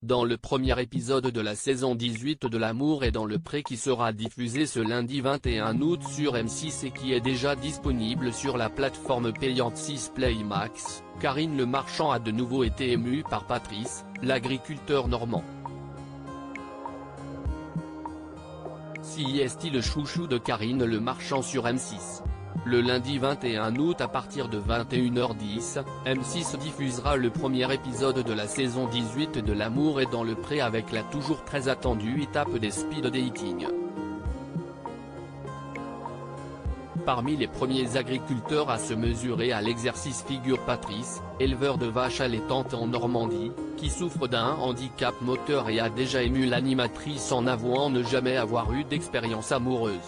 dans le premier épisode de la saison 18 de L'amour est dans le pré qui sera diffusé ce lundi 21 août sur M6 et qui est déjà disponible sur la plateforme payante 6play Max, Karine Le Marchand a de nouveau été émue par Patrice, l'agriculteur normand. Si est le chouchou de Karine Le Marchand sur M6. Le lundi 21 août à partir de 21h10, M6 diffusera le premier épisode de la saison 18 de L'amour est dans le pré avec la toujours très attendue étape des speed dating. Parmi les premiers agriculteurs à se mesurer à l'exercice figure Patrice, éleveur de vaches allaitantes en Normandie, qui souffre d'un handicap moteur et a déjà ému l'animatrice en avouant ne jamais avoir eu d'expérience amoureuse.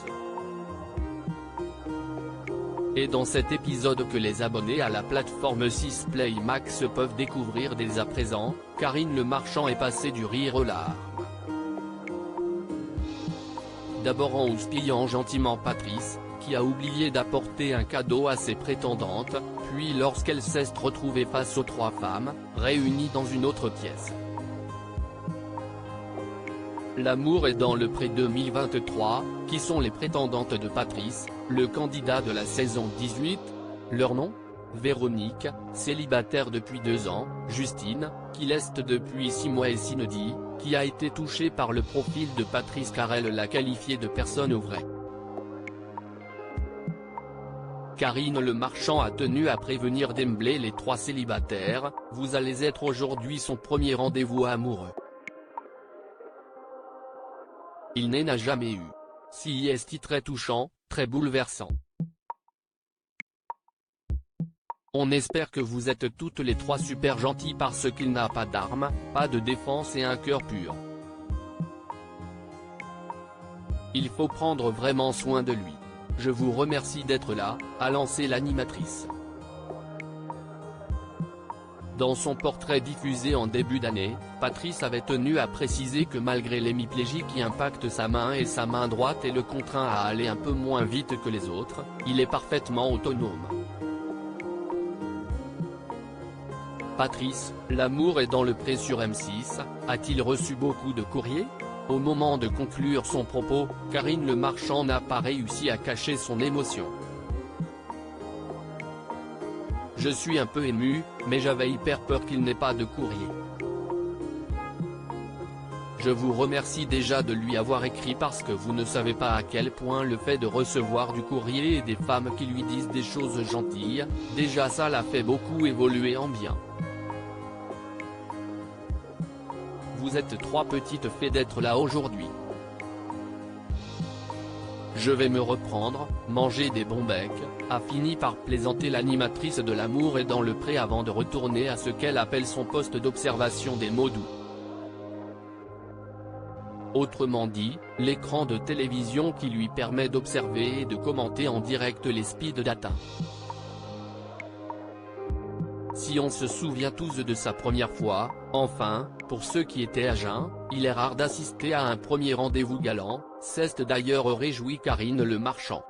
Et dans cet épisode que les abonnés à la plateforme 6play Max peuvent découvrir dès à présent, Karine Le Marchand est passée du rire aux larmes. D'abord en houspillant gentiment Patrice, qui a oublié d'apporter un cadeau à ses prétendantes, puis lorsqu'elle s'est retrouvée face aux trois femmes, réunies dans une autre pièce. L'amour est dans le pré 2023, qui sont les prétendantes de Patrice, le candidat de la saison 18, leur nom ? Véronique, célibataire depuis 2 ans, Justine, qui l'est depuis 6 mois et Cindy, qui a été touchée par le profil de Patrice car elle l'a qualifié de personne vraie. Karine Le Marchand a tenu à prévenir d'emblée les 3 célibataires, vous allez être aujourd'hui son premier rendez-vous amoureux. Il n'a jamais eu. Si est très touchant, très bouleversant. On espère que vous êtes toutes les 3 super gentilles parce qu'il n'a pas d'armes, pas de défense et un cœur pur. Il faut prendre vraiment soin de lui. Je vous remercie d'être là, a lancé l'animatrice. Dans son portrait diffusé en début d'année, Patrice avait tenu à préciser que malgré l'hémiplégie qui impacte sa main et sa main droite et le contraint à aller un peu moins vite que les autres, il est parfaitement autonome. Patrice, l'amour est dans le pré sur M6, a-t-il reçu beaucoup de courriers ? Au moment de conclure son propos, Karine Le Marchand n'a pas réussi à cacher son émotion. Je suis un peu ému, mais j'avais hyper peur qu'il n'ait pas de courrier. Je vous remercie déjà de lui avoir écrit parce que vous ne savez pas à quel point le fait de recevoir du courrier et des femmes qui lui disent des choses gentilles, déjà ça l'a fait beaucoup évoluer en bien. Vous êtes 3 petites fées d'être là aujourd'hui. Je vais me reprendre, manger des bons becs, a fini par plaisanter l'animatrice de L'amour est dans le pré avant de retourner à ce qu'elle appelle son poste d'observation des mots doux. Autrement dit, l'écran de télévision qui lui permet d'observer et de commenter en direct les speed data. Si on se souvient tous de sa première fois, enfin, pour ceux qui étaient à jeun, il est rare d'assister à un premier rendez-vous galant, c'est d'ailleurs réjoui Karine Le Marchand.